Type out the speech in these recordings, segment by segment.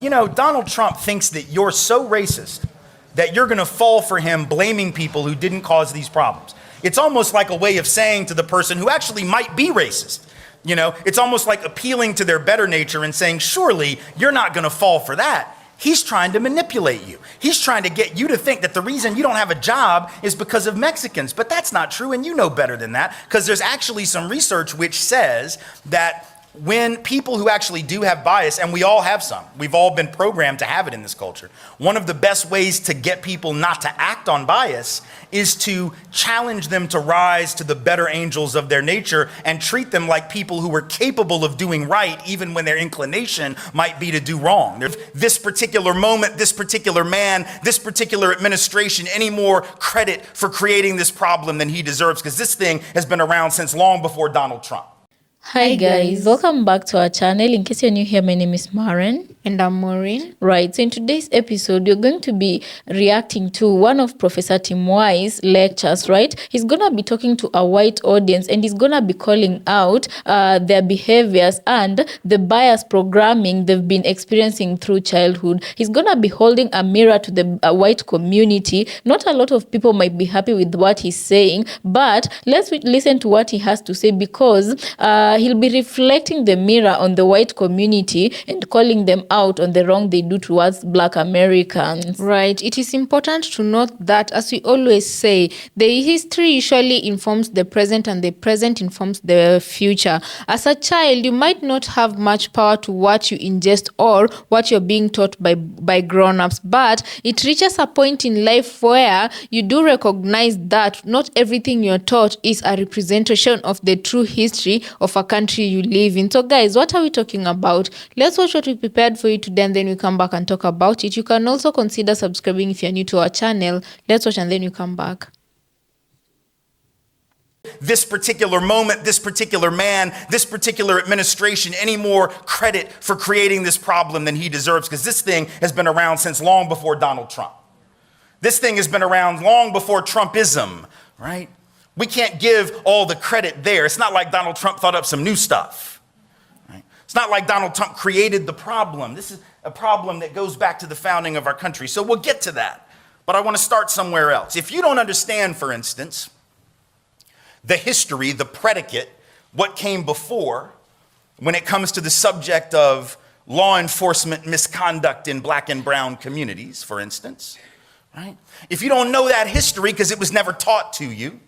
You know, Donald Trump thinks that you're so racist that you're going to fall for him blaming people who didn't cause these problems. It's almost like a way of saying to the person who actually might be racist, you know, it's almost like appealing to their better nature and saying, surely you're not going to fall for that. He's trying to manipulate you. He's trying to get you to think that the reason you don't have a job is because of Mexicans. But that's not true, and you know better than that, because there's actually some research which says that when people who actually do have bias, and we all have some, we've all been programmed to have it in this culture, one of the best ways to get people not to act on bias is to challenge them to rise to the better angels of their nature and treat them like people who are capable of doing right, even when their inclination might be to do wrong. This particular moment, this particular man, this particular administration any more credit for creating this problem than he deserves, because this thing has been around since long before Donald Trump. Hi guys, welcome back to our channel. In case you're new here, my name is Maren. And I'm Maureen. Right, so in today's episode, we're going to be reacting to one of Professor Tim Wai's lectures, right? He's going to be talking to a white audience and he's going to be calling out their behaviors and the bias programming they've been experiencing through childhood. He's going to be holding a mirror to the white community. Not a lot of people might be happy with what he's saying, but let's listen to what he has to say, because he'll be reflecting the mirror on the white community and calling them out on the wrong they do towards Black Americans. Right. It is important to note that, as we always say, the history usually informs the present and the present informs the future. As a child, you might not have much power to what you ingest or what you're being taught by grown-ups, but it reaches a point in life where you do recognize that not everything you're taught is a representation of the true history of a country you live in. So guys, what are we talking about? Let's watch what we prepared for you today, and then we come back and talk about it. You can also consider subscribing if you're new to our channel. Let's watch and then we come back. This particular moment, this particular man, this particular administration any more credit for creating this problem than he deserves, because this thing has been around since long before Donald Trump. This thing has been around long before Trumpism, right? We can't give all the credit there. It's not like Donald Trump thought up some new stuff. Right? It's not like Donald Trump created the problem. This is a problem that goes back to the founding of our country. So we'll get to that. But I want to start somewhere else. If you don't understand, for instance, the history, the predicate, what came before, when it comes to the subject of law enforcement misconduct in Black and brown communities, for instance, right? If you don't know that history because it was never taught to you,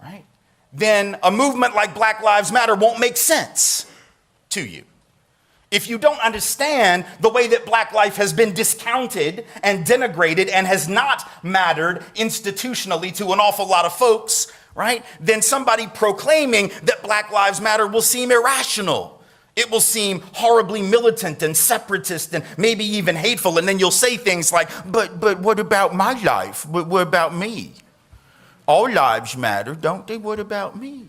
right, then a movement like Black Lives Matter won't make sense to you. If you don't understand the way that Black life has been discounted and denigrated and has not mattered institutionally to an awful lot of folks, right, then somebody proclaiming that Black Lives Matter will seem irrational. It will seem horribly militant and separatist and maybe even hateful. And then you'll say things like, but what about my life? What about me? All lives matter, don't they? What about me?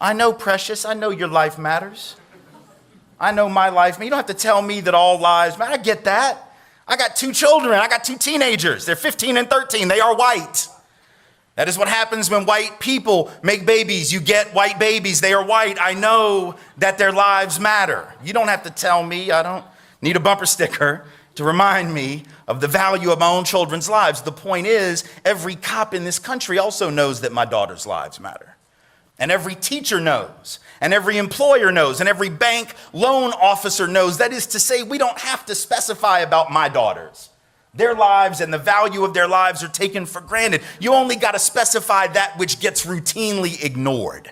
I know, precious, I know your life matters. I know my life. You don't have to tell me that all lives matter. I get that. I got 2 children. I got 2 teenagers. They're 15 and 13. They are white. That is what happens when white people make babies. You get white babies. They are white. I know that their lives matter. You don't have to tell me. I don't need a bumper sticker to remind me of the value of my own children's lives. The point is, every cop in this country also knows that my daughter's lives matter. And every teacher knows, and every employer knows, and every bank loan officer knows. That is to say, we don't have to specify about my daughters. Their lives and the value of their lives are taken for granted. You only got to specify that which gets routinely ignored.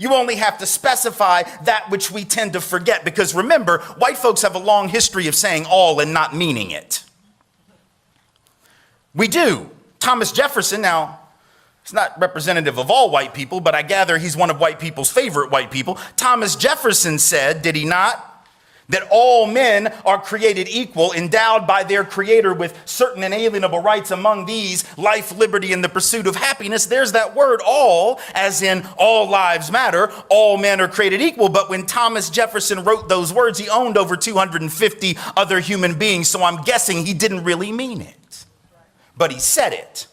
You only have to specify that which we tend to forget, because remember, white folks have a long history of saying all and not meaning it. We do. Thomas Jefferson, now, he's not representative of all white people, but I gather he's one of white people's favorite white people. Thomas Jefferson said, did he not, that all men are created equal, endowed by their creator with certain inalienable rights, among these life, liberty, and the pursuit of happiness. There's that word all, as in all lives matter, all men are created equal. But when Thomas Jefferson wrote those words, he owned over 250 other human beings, so I'm guessing he didn't really mean it. But he said it,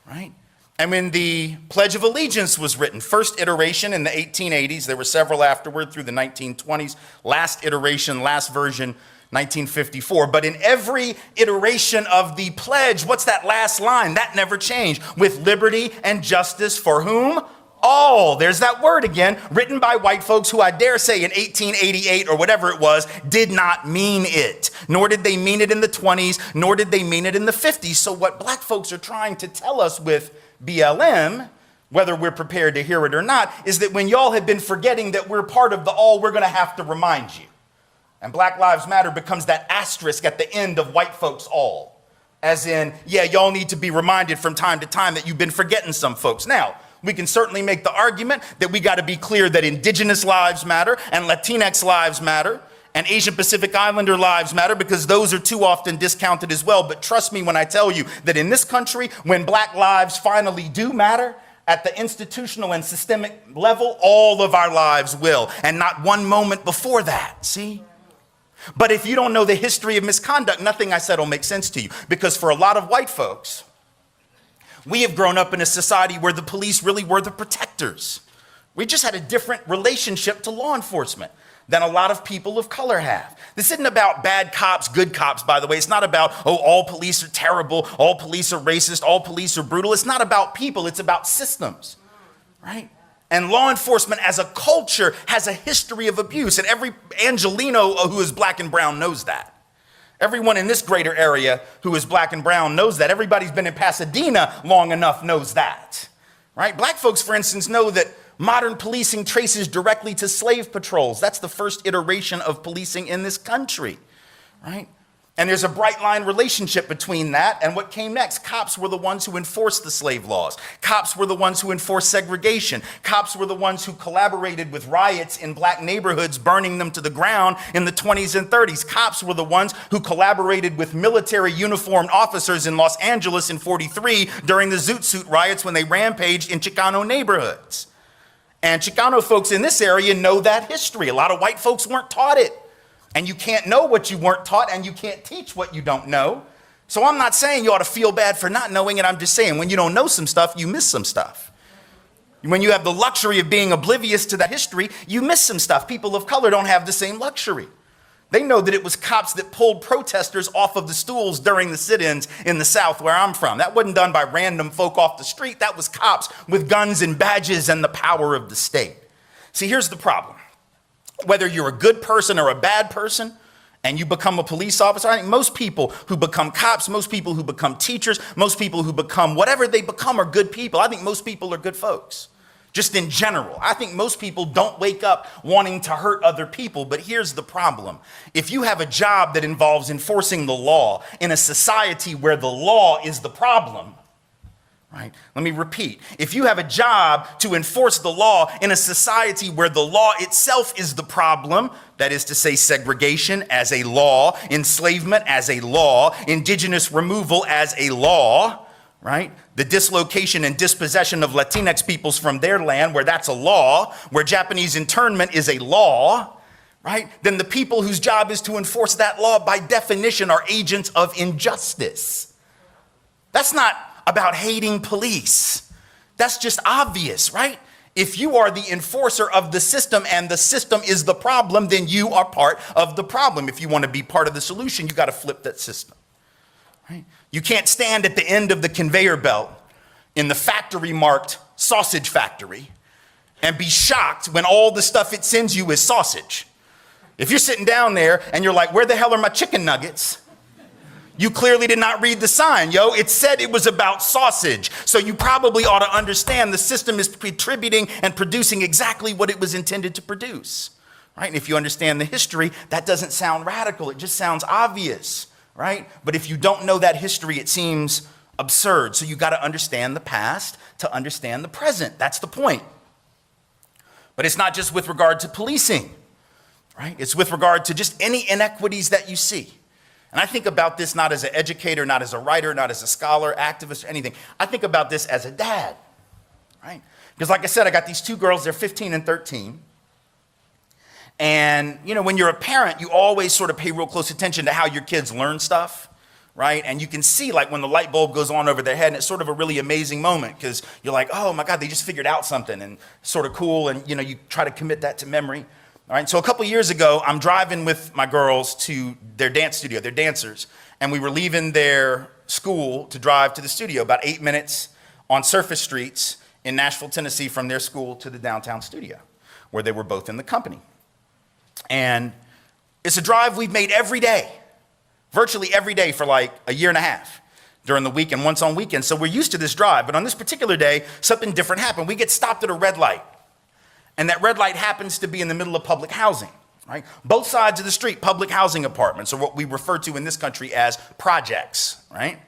right? And when the Pledge of Allegiance was written, first iteration in the 1880s, there were several afterward through the 1920s, last iteration, last version 1954. But in every iteration of the pledge, what's that last line? That never changed. With liberty and justice for whom? All. There's that word again, written by white folks who I dare say in 1888 or whatever it was, did not mean it. Nor did they mean it in the 20s, nor did they mean it in the 50s. So what black folks are trying to tell us with BLM, whether we're prepared to hear it or not, is that when y'all have been forgetting that we're part of the all, we're going to have to remind you. And Black Lives Matter becomes that asterisk at the end of white folks all. As in, yeah, y'all need to be reminded from time to time that you've been forgetting some folks. Now, we can certainly make the argument that we got to be clear that indigenous lives matter and Latinx lives matter and Asian Pacific Islander lives matter, because those are too often discounted as well. But trust me when I tell you that in this country, when black lives finally do matter, at the institutional and systemic level, all of our lives will, and not one moment before that, see? But if you don't know the history of misconduct, nothing I said will make sense to you. Because for a lot of white folks, we have grown up in a society where the police really were the protectors. We just had a different relationship to law enforcement than a lot of people of color have. This isn't about bad cops, good cops, by the way. It's not about, oh, all police are terrible, all police are racist, all police are brutal. It's not about people, it's about systems, right? And law enforcement as a culture has a history of abuse, and every Angelino who is black and brown knows that. Everyone in this greater area who is black and brown knows that. Everybody's been in Pasadena long enough knows that, right? Black folks, for instance, know that modern policing traces directly to slave patrols. That's the first iteration of policing in this country, right? And there's a bright line relationship between that and what came next. Cops were the ones who enforced the slave laws. Cops were the ones who enforced segregation. Cops were the ones who collaborated with riots in black neighborhoods, burning them to the ground in the 20s and 30s. Cops were the ones who collaborated with military uniformed officers in Los Angeles in 43 during the Zoot Suit riots when they rampaged in Chicano neighborhoods. And Chicano folks in this area know that history. A lot of white folks weren't taught it. And you can't know what you weren't taught, and you can't teach what you don't know. So I'm not saying you ought to feel bad for not knowing it. I'm just saying when you don't know some stuff, you miss some stuff. When you have the luxury of being oblivious to that history, you miss some stuff. People of color don't have the same luxury. They know that it was cops that pulled protesters off of the stools during the sit-ins in the South where I'm from. That wasn't done by random folk off the street. That was cops with guns and badges and the power of the state. See, here's the problem. Whether you're a good person or a bad person and you become a police officer, I think most people who become cops, most people who become teachers, most people who become whatever they become are good people. I think most people are good folks, just in general. I think most people don't wake up wanting to hurt other people, but here's the problem. If you have a job that involves enforcing the law in a society where the law is the problem, right? Let me repeat. If you have a job to enforce the law in a society where the law itself is the problem, that is to say segregation as a law, enslavement as a law, indigenous removal as a law, right? The dislocation and dispossession of Latinx peoples from their land, where that's a law, where Japanese internment is a law, right? Then the people whose job is to enforce that law by definition are agents of injustice. That's not about hating police. That's just obvious, right? If you are the enforcer of the system and the system is the problem, then you are part of the problem. If you want to be part of the solution, you got to flip that system, right? You can't stand at the end of the conveyor belt in the factory marked sausage factory and be shocked when all the stuff it sends you is sausage. If you're sitting down there and you're like, where the hell are my chicken nuggets? You clearly did not read the sign, yo. It said it was about sausage. So you probably ought to understand the system is contributing and producing exactly what it was intended to produce, right? And if you understand the history, that doesn't sound radical. It just sounds obvious, right? But if you don't know that history, it seems absurd. So you got to understand the past to understand the present. That's the point. But it's not just with regard to policing, right? It's with regard to just any inequities that you see. And I think about this not as an educator, not as a writer, not as a scholar, activist, or anything. I think about this as a dad, right? Because like I said, I got these two girls, they're 15 and 13. And, you know, when you're a parent, you always sort of pay real close attention to how your kids learn stuff, right? And you can see like when the light bulb goes on over their head, and it's sort of a really amazing moment because you're like, oh my God, they just figured out something and sort of cool. And, you know, you try to commit that to memory. All right, so a couple years ago, I'm driving with my girls to their dance studio. They're dancers. And we were leaving their school to drive to the studio, about 8 minutes on surface streets in Nashville, Tennessee, from their school to the downtown studio, where they were both in the company. And it's a drive we've made every day, virtually every day for like a year and a half during the week and once on weekends. So we're used to this drive. But on this particular day, something different happened. We get stopped at a red light. And that red light happens to be in the middle of public housing, right? Both sides of the street, public housing apartments, or what we refer to in this country as projects, right?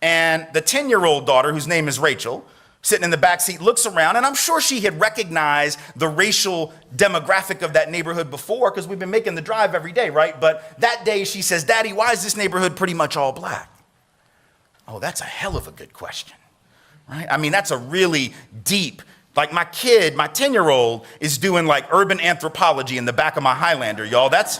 And the 10-year-old daughter, whose name is Rachel, sitting in the back seat, looks around, and I'm sure she had recognized the racial demographic of that neighborhood before, because we've been making the drive every day, right? But that day she says, "Daddy, why is this neighborhood pretty much all black?" Oh, that's a hell of a good question, right? I mean, that's a really deep. Like my kid, my 10-year-old is doing like urban anthropology in the back of my Highlander, y'all. That's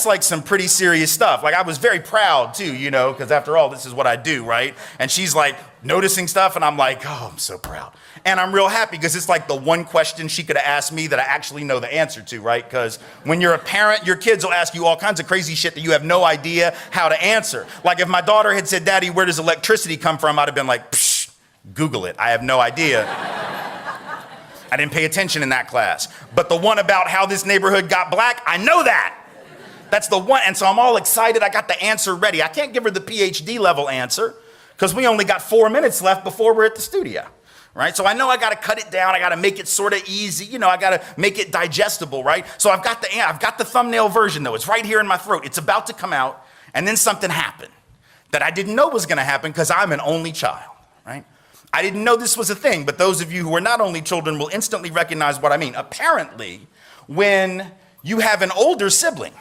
like some pretty serious stuff. Like I was very proud too, you know, because after all, this is what I do, right? And she's like noticing stuff and I'm like, oh, I'm so proud. And I'm real happy because it's like the one question she could have asked me that I actually know the answer to, right? Because when you're a parent, your kids will ask you all kinds of crazy shit that you have no idea how to answer. Like if my daughter had said, "Daddy, where does electricity come from?" I'd have been like, "Psh, Google it. I have no idea." I didn't pay attention in that class. But the one about how this neighborhood got black, I know that. That's the one. And so I'm all excited. I got the answer ready. I can't give her the PhD level answer because we only got 4 minutes left before we're at the studio, right? So I know I got to cut it down. I got to make it sort of easy. You know, I got to make it digestible, right? So I've got the thumbnail version though. It's right here in my throat. It's about to come out. And then something happened that I didn't know was going to happen because I'm an only child, right? I didn't know this was a thing, but those of you who are not only children will instantly recognize what I mean. Apparently, when you have an older sibling,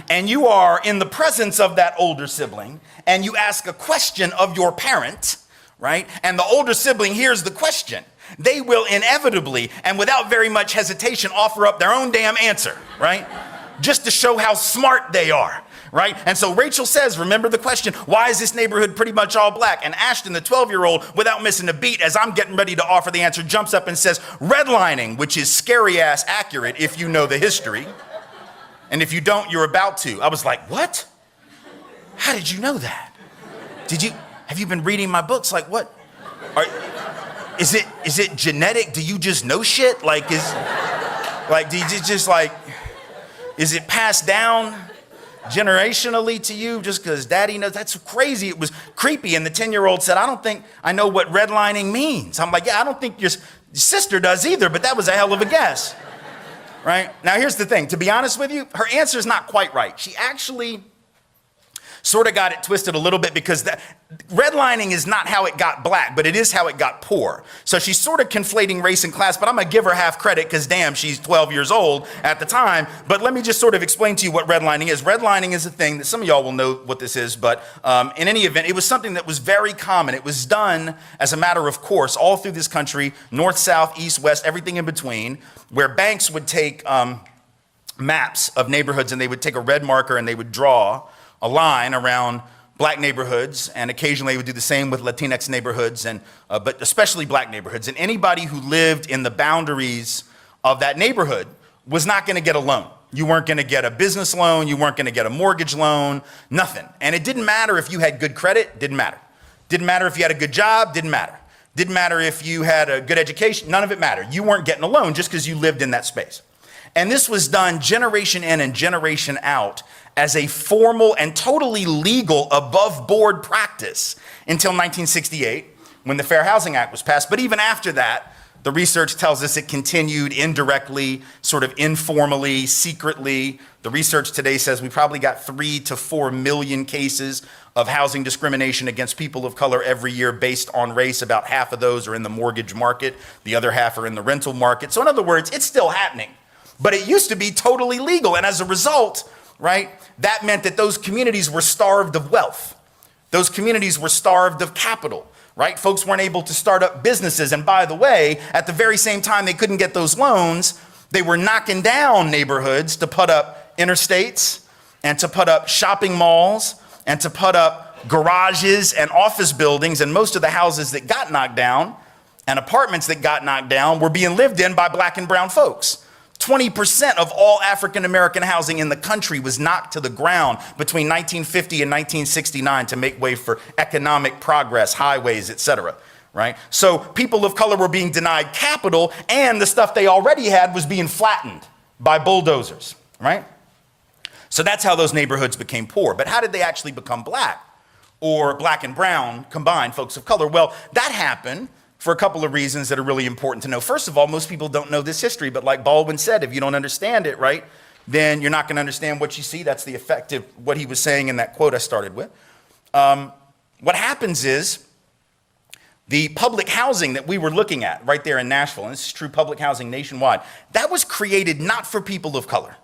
and you are in the presence of that older sibling, and you ask a question of your parent, right? And the older sibling hears the question, they will inevitably, and without very much hesitation, offer up their own damn answer, right? Just to show how smart they are. Right? And so Rachel says, remember the question, why is this neighborhood pretty much all black? And Ashton, the 12-year-old, without missing a beat, as I'm getting ready to offer the answer, jumps up and says, redlining, which is scary-ass accurate if you know the history. And if you don't, you're about to. I was like, what? How did you know that? Have you been reading my books? Like, what? Is it genetic? Do you just know shit? Like, do you just like, is it passed down generationally to you just because daddy knows? That's crazy. It was creepy. And the 10-year-old said, I don't think I know what redlining means. I'm like, yeah, I don't think your sister does either, but that was a hell of a guess. Right? Now, here's the thing. To be honest with you, her answer is not quite right. She actually sort of got it twisted a little bit because redlining is not how it got black, but it is how it got poor. So she's sort of conflating race and class, but I'm gonna give her half credit because damn, she's 12 years old at the time. But let me just sort of explain to you what redlining is. Redlining is a thing that some of y'all will know what this is, but in any event, it was something that was very common. It was done as a matter of course all through this country, north, south, east, west, everything in between, where banks would take maps of neighborhoods and they would take a red marker and they would draw a line around black neighborhoods, and occasionally they would do the same with Latinx neighborhoods, and but especially black neighborhoods. And anybody who lived in the boundaries of that neighborhood was not going to get a loan. You weren't going to get a business loan. You weren't going to get a mortgage loan, nothing. And it didn't matter if you had good credit, didn't matter. Didn't matter if you had a good job, didn't matter. Didn't matter if you had a good education, none of it mattered. You weren't getting a loan just because you lived in that space. And this was done generation in and generation out as a formal and totally legal above board practice until 1968 when the Fair Housing Act was passed. But even after that, the research tells us it continued indirectly, sort of informally, secretly. The research today says we probably got 3 to 4 million cases of housing discrimination against people of color every year based on race. About half of those are in the mortgage market. The other half are in the rental market. So in other words, it's still happening. But it used to be totally legal. And as a result, right, that meant that those communities were starved of wealth. Those communities were starved of capital, right? Folks weren't able to start up businesses. And by the way, at the very same time they couldn't get those loans, they were knocking down neighborhoods to put up interstates and to put up shopping malls and to put up garages and office buildings. And most of the houses that got knocked down and apartments that got knocked down were being lived in by black and brown folks. 20% of all African-American housing in the country was knocked to the ground between 1950 and 1969 to make way for economic progress, highways, etc. Right? So people of color were being denied capital, and the stuff they already had was being flattened by bulldozers, right? So that's how those neighborhoods became poor. But how did they actually become black, or black and brown combined, folks of color? Well, that happened for a couple of reasons that are really important to know. First of all, most people don't know this history, but like Baldwin said, if you don't understand it, right, then you're not going to understand what you see. That's the effect of what he was saying in that quote I started with. What happens is, the public housing that we were looking at right there in Nashville, and this is true public housing nationwide, that was created not for people of color.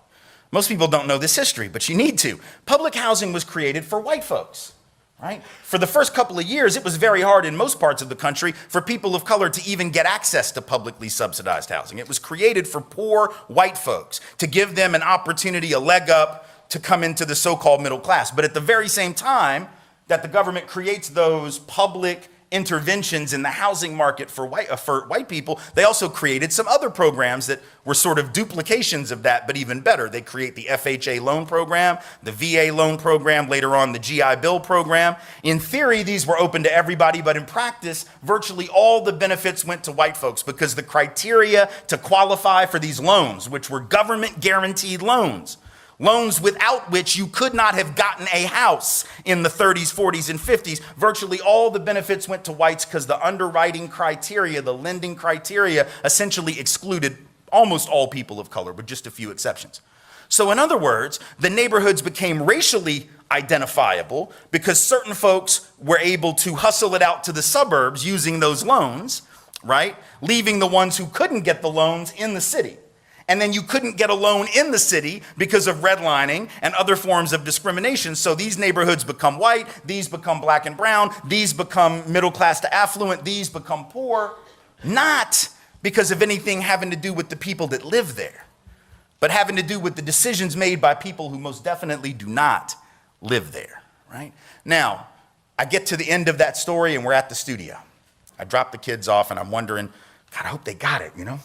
Most people don't know this history, but you need to. Public housing was created for white folks, right? For the first couple of years, it was very hard in most parts of the country for people of color to even get access to publicly subsidized housing. It was created for poor white folks, to give them an opportunity, a leg up to come into the so-called middle class. But at the very same time that the government creates those public interventions in the housing market for white people, they also created some other programs that were sort of duplications of that, but even better. They create the FHA loan program, the VA loan program, later on the GI Bill program. In theory, these were open to everybody, but in practice, virtually all the benefits went to white folks because the criteria to qualify for these loans, which were government guaranteed loans without which you could not have gotten a house in the 30s, 40s, and 50s. Virtually all the benefits went to whites because the underwriting criteria, the lending criteria, essentially excluded almost all people of color, with just a few exceptions. So in other words, the neighborhoods became racially identifiable because certain folks were able to hustle it out to the suburbs using those loans, right? Leaving the ones who couldn't get the loans in the city. And then you couldn't get a loan in the city because of redlining and other forms of discrimination. So these neighborhoods become white, these become black and brown, these become middle class to affluent, these become poor, not because of anything having to do with the people that live there, but having to do with the decisions made by people who most definitely do not live there, right? Now, I get to the end of that story and we're at the studio. I drop the kids off and I'm wondering, God, I hope they got it, you know?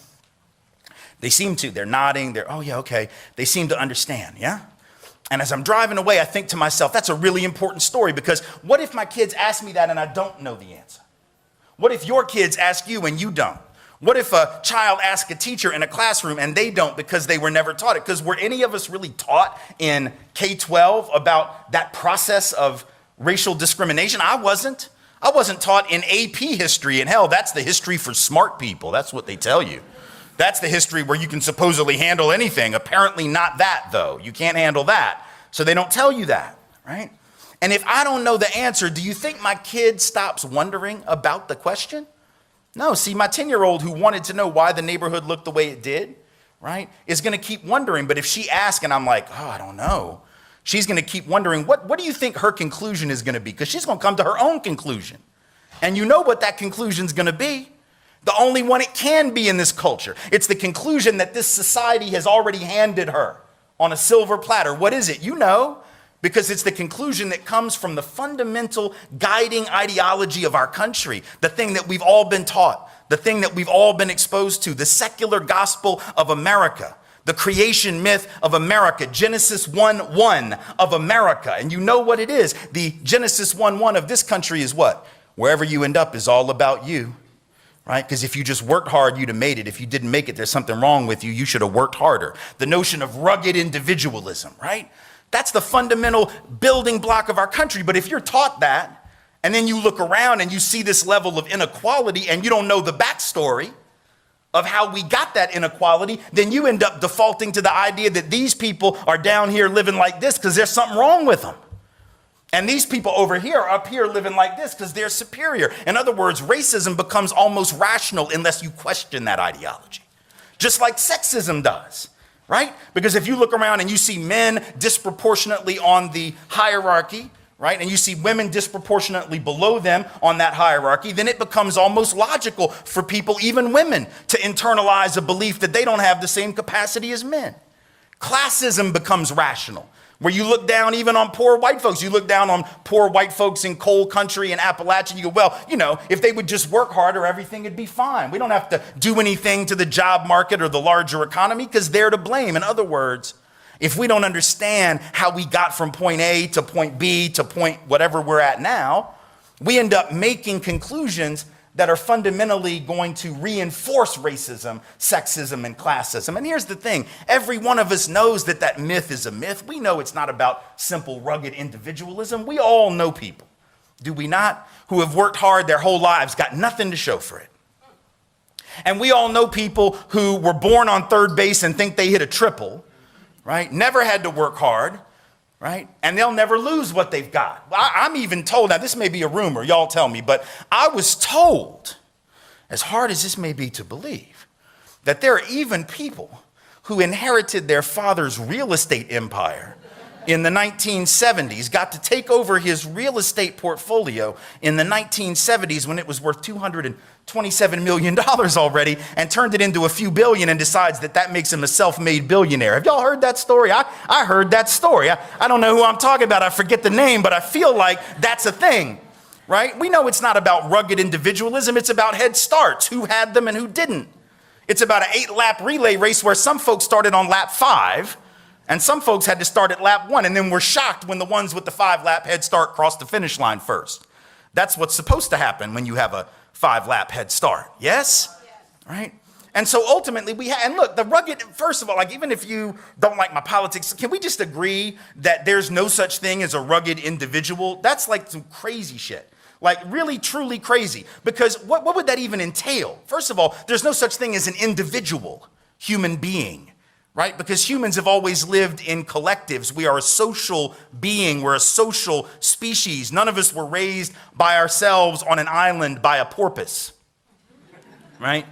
They seem to. They're nodding. They're, oh, yeah, okay. They seem to understand, yeah? And as I'm driving away, I think to myself, that's a really important story because what if my kids ask me that and I don't know the answer? What if your kids ask you and you don't? What if a child asks a teacher in a classroom and they don't because they were never taught it? Because were any of us really taught in K-12 about that process of racial discrimination? I wasn't. I wasn't taught in AP history, and hell, that's the history for smart people. That's what they tell you. That's the history where you can supposedly handle anything. Apparently not that, though. You can't handle that. So they don't tell you that, right? And if I don't know the answer, do you think my kid stops wondering about the question? No, see, my 10-year-old who wanted to know why the neighborhood looked the way it did, right, is going to keep wondering. But if she asks and I'm like, oh, I don't know, she's going to keep wondering, what do you think her conclusion is going to be? Because she's going to come to her own conclusion. And you know what that conclusion is going to be. The only one it can be in this culture. It's the conclusion that this society has already handed her on a silver platter. What is it? You know, because it's the conclusion that comes from the fundamental guiding ideology of our country, the thing that we've all been taught, the thing that we've all been exposed to, the secular gospel of America, the creation myth of America, Genesis 1:1 of America. And you know what it is. The Genesis 1:1 of this country is what? Wherever you end up is all about you. Right? Because if you just worked hard, you'd have made it. If you didn't make it, there's something wrong with you. You should have worked harder. The notion of rugged individualism, right? That's the fundamental building block of our country. But if you're taught that, and then you look around and you see this level of inequality and you don't know the backstory of how we got that inequality, then you end up defaulting to the idea that these people are down here living like this because there's something wrong with them. And these people over here are up here living like this because they're superior. In other words, racism becomes almost rational unless you question that ideology. Just like sexism does, right? Because if you look around and you see men disproportionately on the hierarchy, right, and you see women disproportionately below them on that hierarchy, then it becomes almost logical for people, even women, to internalize a belief that they don't have the same capacity as men. Classism becomes rational where you look down even on poor white folks. You look down on poor white folks in coal country and Appalachia, and you go, well, if they would just work harder, everything would be fine. We don't have to do anything to the job market or the larger economy because they're to blame. In other words, if we don't understand how we got from point A to point B to point whatever we're at now, we end up making conclusions that are fundamentally going to reinforce racism, sexism, and classism. And here's the thing. Every one of us knows that that myth is a myth. We know it's not about simple, rugged individualism. We all know people, do we not, who have worked hard their whole lives, got nothing to show for it. And we all know people who were born on third base and think they hit a triple, right? Never had to work hard, right? And they'll never lose what they've got. I'm even told, now this may be a rumor, y'all tell me, but I was told, as hard as this may be to believe, that there are even people who inherited their father's real estate empire in the 1970s, got to take over his real estate portfolio in the 1970s when it was worth $227 million already, and turned it into a few billion and decides that makes him a self-made billionaire. Have y'all heard that story? I heard that story. I don't know who I'm talking about. I forget the name, but I feel like that's a thing, right? We know it's not about rugged individualism. It's about head starts, who had them and who didn't. It's about an 8-lap relay race where some folks started on lap 5, and some folks had to start at lap 1 and then were shocked when the ones with the 5-lap head start crossed the finish line first. That's what's supposed to happen when you have a 5-lap head start. Yes? Right? And so ultimately and look, the rugged, first of all, like even if you don't like my politics, can we just agree that there's no such thing as a rugged individual? That's like some crazy shit. Like really, truly crazy. Because what would that even entail? First of all, there's no such thing as an individual human being. Right? Because humans have always lived in collectives. We are a social being. We're a social species. None of us were raised by ourselves on an island by a porpoise. Right?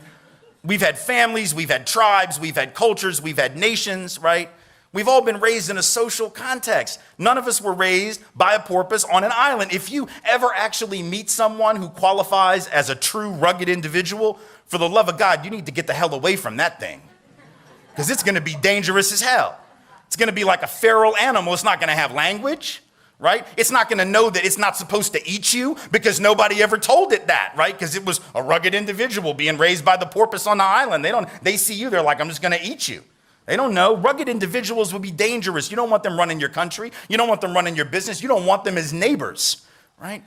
We've had families, we've had tribes, we've had cultures, we've had nations, right? We've all been raised in a social context. None of us were raised by a porpoise on an island. If you ever actually meet someone who qualifies as a true rugged individual, for the love of God, you need to get the hell away from that thing. Because it's going to be dangerous as hell. It's going to be like a feral animal. It's not going to have language, right? It's not going to know that it's not supposed to eat you because nobody ever told it that, right? Because it was a rugged individual being raised by the porpoise on the island. They see you, they're like, I'm just going to eat you. They don't know. Rugged individuals will be dangerous. You don't want them running your country. You don't want them running your business. You don't want them as neighbors, right?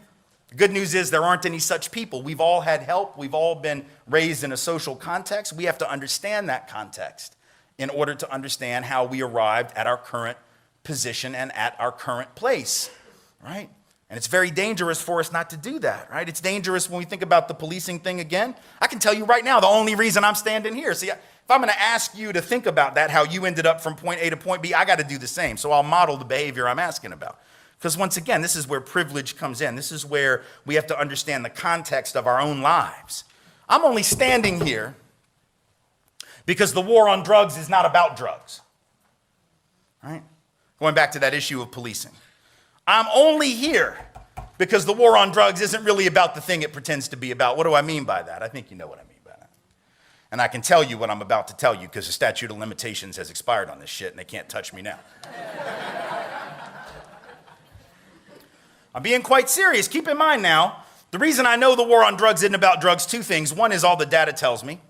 The good news is there aren't any such people. We've all had help. We've all been raised in a social context. We have to understand that context in order to understand how we arrived at our current position and at our current place, right? And it's very dangerous for us not to do that, right? It's dangerous when we think about the policing thing again. I can tell you right now, the only reason I'm standing here. See, if I'm going to ask you to think about that, how you ended up from point A to point B, I got to do the same. So I'll model the behavior I'm asking about. Because once again, this is where privilege comes in. This is where we have to understand the context of our own lives. I'm only standing here because the war on drugs is not about drugs, right? Going back to that issue of policing. I'm only here because the war on drugs isn't really about the thing it pretends to be about. What do I mean by that? I think you know what I mean by that. And I can tell you what I'm about to tell you because the statute of limitations has expired on this shit and they can't touch me now. I'm being quite serious. Keep in mind now, the reason I know the war on drugs isn't about drugs, two things. One is all the data tells me.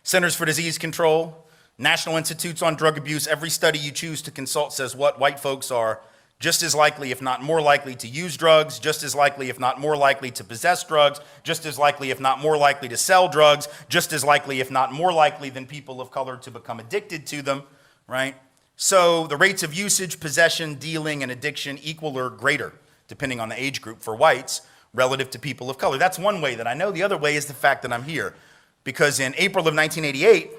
Centers for Disease Control, National Institutes on Drug Abuse, every study you choose to consult says what? White folks are just as likely, if not more likely, to use drugs, just as likely, if not more likely, to possess drugs, just as likely, if not more likely, to sell drugs, just as likely, if not more likely, than people of color to become addicted to them, right? So the rates of usage, possession, dealing, and addiction equal or greater, depending on the age group for whites, relative to people of color. That's one way that I know. The other way is the fact that I'm here. Because in April of 1988,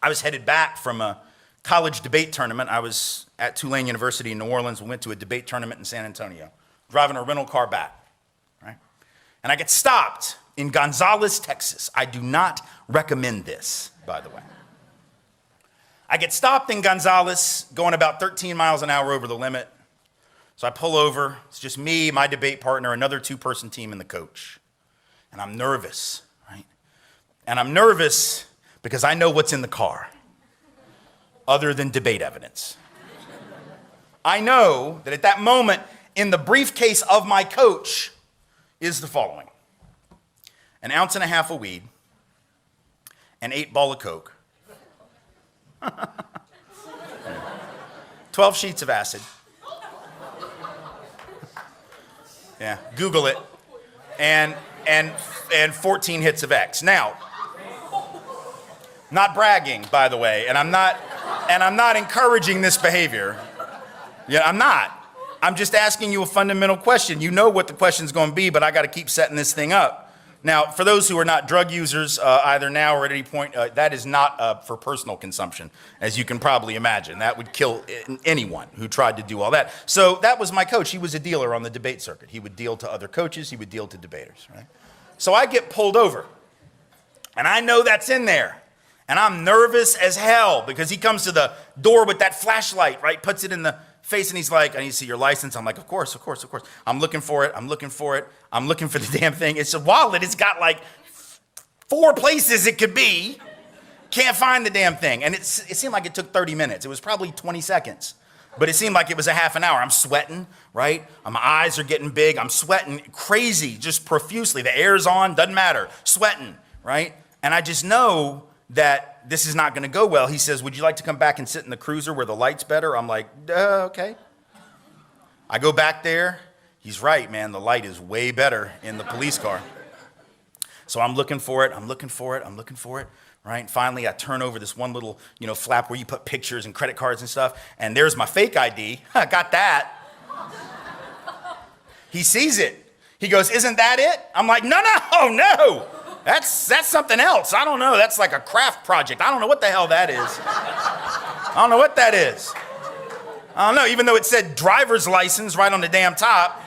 I was headed back from a college debate tournament. I was at Tulane University in New Orleans. We went to a debate tournament in San Antonio, driving a rental car back, right? And I get stopped in Gonzales, Texas. I do not recommend this, by the way. I get stopped in Gonzales, going about 13 miles an hour over the limit. So I pull over. It's just me, my debate partner, another 2-person team, and the coach. And I'm nervous. And I'm nervous because I know what's in the car, other than debate evidence. I know that at that moment in the briefcase of my coach is the following: an ounce and a half of weed, an 8-ball of Coke, 12 sheets of acid. Yeah, Google it. And 14 hits of X. Now, not bragging, by the way, and I'm not encouraging this behavior. Yeah, I'm not. I'm just asking you a fundamental question. You know what the question's going to be, but I got to keep setting this thing up. Now, for those who are not drug users, either now or at any point, that is not for personal consumption, as you can probably imagine. That would kill anyone who tried to do all that. So that was my coach. He was a dealer on the debate circuit. He would deal to other coaches. He would deal to debaters, right? So I get pulled over, and I know that's in there. And I'm nervous as hell because he comes to the door with that flashlight, right? Puts it in the face, and he's like, I need to see your license. I'm like, of course. I'm looking for it. I'm looking for the damn thing. It's a wallet. It's got like 4 places it could be. Can't find the damn thing. And it seemed like it took 30 minutes. It was probably 20 seconds. But it seemed like it was a half an hour. I'm sweating, right? My eyes are getting big. I'm sweating crazy, just profusely. The air's on, doesn't matter. Sweating, right? And I just know that this is not going to go well. He says, would you like to come back and sit in the cruiser where the light's better? I'm like, okay. I go back there. He's right, man. The light is way better in the police car. So I'm looking for it. Right? Finally, I turn over this one little, flap where you put pictures and credit cards and stuff. And there's my fake ID. I got that. He sees it. He goes, isn't that it? I'm like, no. That's something else. I don't know. That's like a craft project. I don't know what the hell that is. I don't know, even though it said driver's license right on the damn top.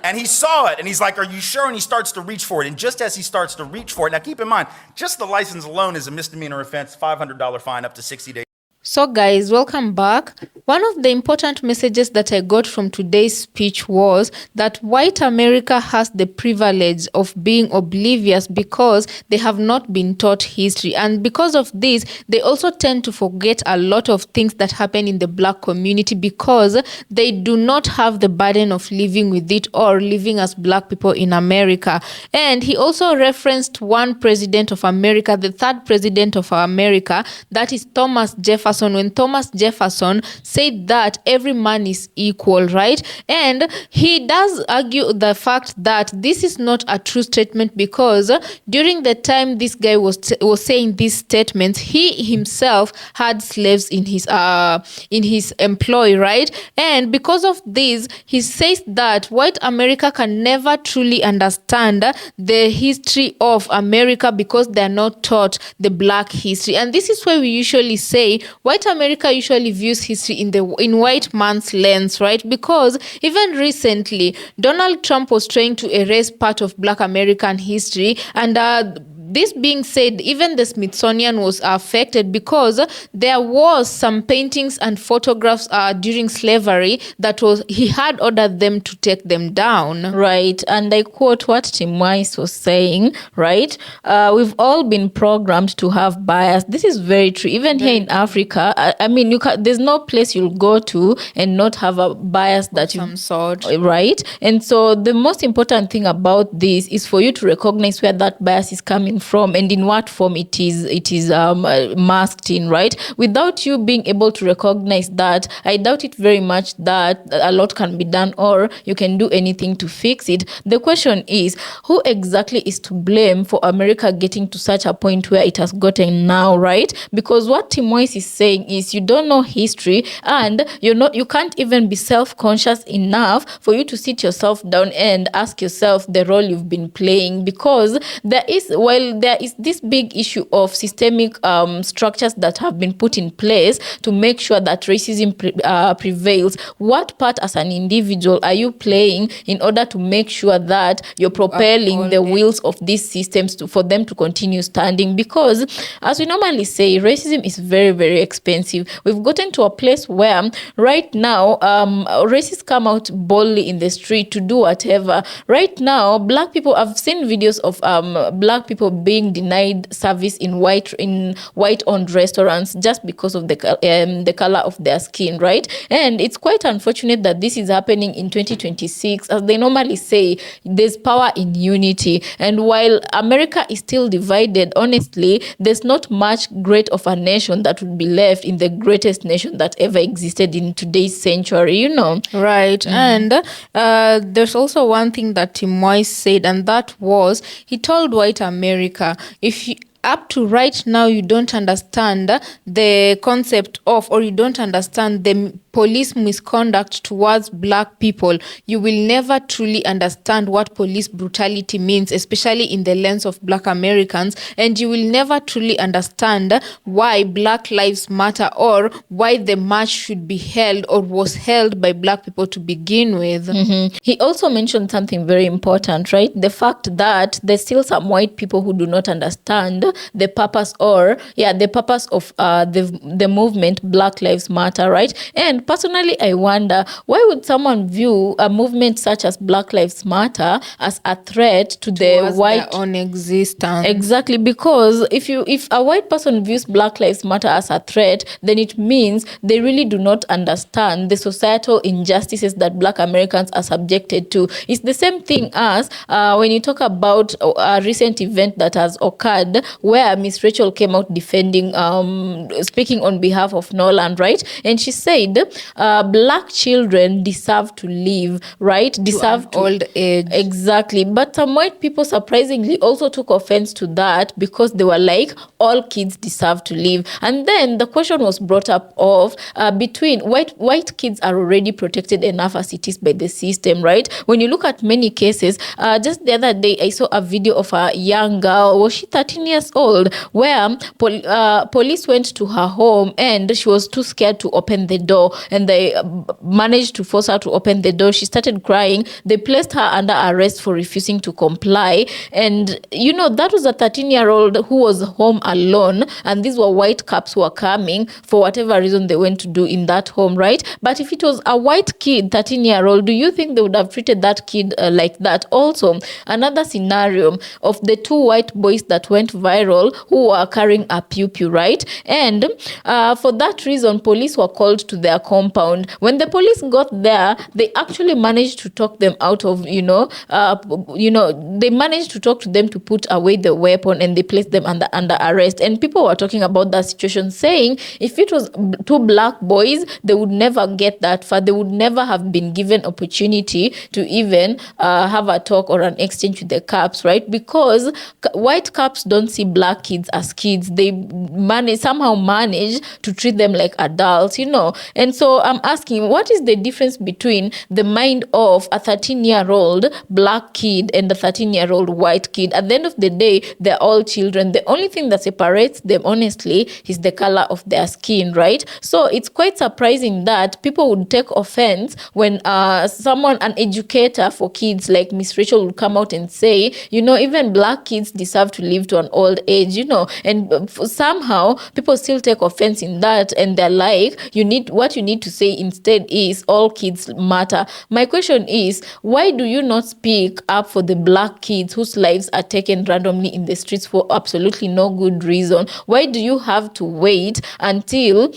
And he saw it, and he's like, are you sure? And he starts to reach for it. And just as he starts to reach for it, now keep in mind, just the license alone is a misdemeanor offense, $500 fine, up to 60 days. So guys, welcome back. One of the important messages that I got from today's speech was that white America has the privilege of being oblivious because they have not been taught history. And because of this, they also tend to forget a lot of things that happen in the black community because they do not have the burden of living with it or living as black people in America. And he also referenced one president of America, the third president of America, that is Thomas Jefferson. When Thomas Jefferson said that every man is equal, right? And he does argue the fact that this is not a true statement because during the time this guy was saying these statements, he himself had slaves in his employ, right? And because of this, he says that white America can never truly understand the history of America because they are not taught the black history. And this is why we usually say white America usually views history in white man's lens, right? Because even recently, Donald Trump was trying to erase part of black American history, and this being said, even the Smithsonian was affected because there was some paintings and photographs during slavery that he had ordered them to take them down. Right, and I quote what Tim Weiss was saying, right? We've all been programmed to have bias. This is very true. Even here in Africa, I mean, there's no place you'll go to and not have a bias that some sort. Right? And so the most important thing about this is for you to recognize where that bias is coming from and in what form it is masked in, right? Without you being able to recognize that, I doubt it very much that a lot can be done or you can do anything to fix it. The question is, who exactly is to blame for America getting to such a point where it has gotten now, right? Because what Tim Weiss is saying is you don't know history and you can't even be self-conscious enough for you to sit yourself down and ask yourself the role you've been playing, because there is this big issue of systemic structures that have been put in place to make sure that racism prevails. What part as an individual are you playing in order to make sure that you're propelling the wheels of these systems for them to continue standing? Because as we normally say, racism is very, very expensive. We've gotten to a place where right now racists come out boldly in the street to do whatever. Right now, black people, I've seen videos of black people being denied service in white-owned restaurants just because of the color of their skin, right? And it's quite unfortunate that this is happening in 2026. As they normally say, there's power in unity. And while America is still divided, honestly, there's not much great of a nation that would be left in the greatest nation that ever existed in today's century, you know. Right. And there's also one thing that Tim Wise said, and that was, he told white America, if you, up to right now, you don't understand the concept of, or you don't understand the police misconduct towards black people, you will never truly understand what police brutality means, especially in the lens of black Americans, and you will never truly understand why Black Lives Matter, or why the march should be held or was held by black people to begin with. He also mentioned something very important, right? The fact that there's still some white people who do not understand the purpose of the movement Black Lives Matter, right? And personally, I wonder, why would someone view a movement such as Black Lives Matter as a threat to the white own existence? Exactly, because if a white person views Black Lives Matter as a threat, then it means they really do not understand the societal injustices that black Americans are subjected to. It's the same thing as when you talk about a recent event that has occurred where Miss Rachel came out defending, speaking on behalf of Nolan, right? And she said, black children deserve to live, right? Deserve to old age. Exactly. But some white people surprisingly also took offense to that, because they were like, all kids deserve to live. And then the question was brought up of between white kids are already protected enough as it is by the system, right? When you look at many cases, just the other day I saw a video of a young girl, was she 13 years old, where police went to her home and she was too scared to open the door, and they managed to force her to open the door. She started crying. They placed her under arrest for refusing to comply. And you know, that was a 13-year-old who was home alone, and these were white cops who were coming for whatever reason they went to do in that home, right? But if it was a white kid, 13-year-old, do you think they would have treated that kid like that? Also, another scenario of the two white boys that went viral who were carrying a pew-pew, right? And for that reason, police were called to their compound. When the police got there, they actually managed to talk them out of, they managed to talk to them to put away the weapon, and they placed them under arrest. And people were talking about that situation, saying if it was two black boys, they would never get that far. They would never have been given opportunity to even have a talk or an exchange with the cops, right? Because white cops don't see black kids as kids. They somehow manage to treat them like adults, you know. And so I'm asking, what is the difference between the mind of a 13-year-old black kid and a 13-year-old white kid? At the end of the day, they're all children. The only thing that separates them, honestly, is the color of their skin, right? So it's quite surprising that people would take offense when an educator for kids like Miss Rachel would come out and say, you know, even black kids deserve to live to an old age, you know. And somehow people still take offense in that, and they're like, what you need to say instead is all kids matter. My question is, why do you not speak up for the black kids whose lives are taken randomly in the streets for absolutely no good reason? Why do you have to wait until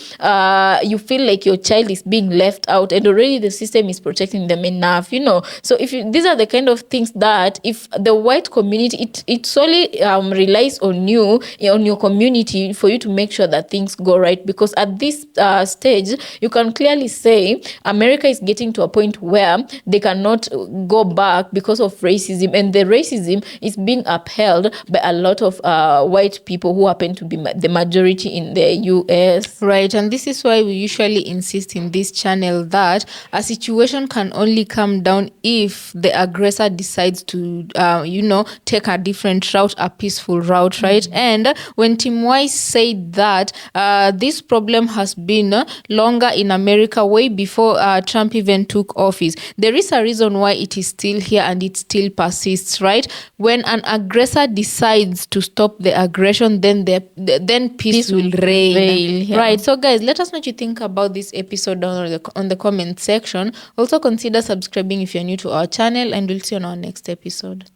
you feel like your child is being left out, and already the system is protecting them enough, you know? So these are the kind of things that if the white community, it solely relies on you, on your community, for you to make sure that things go right. Because at this stage, you can clearly say America is getting to a point where they cannot go back because of racism, and the racism is being upheld by a lot of white people who happen to be the majority in the US. Right, and this is why we usually insist in this channel that a situation can only come down if the aggressor decides to, take a different route, a peaceful route, right? And when Tim Wise said that this problem has been longer in America way before Trump even took office, there is a reason why it is still here and it still persists, right? When an aggressor decides to stop the aggression, then peace will reign. Yeah. Right. So guys, let us know what you think about this episode down on the comment section. Also consider subscribing if you're new to our channel, and we'll see you on our next episode.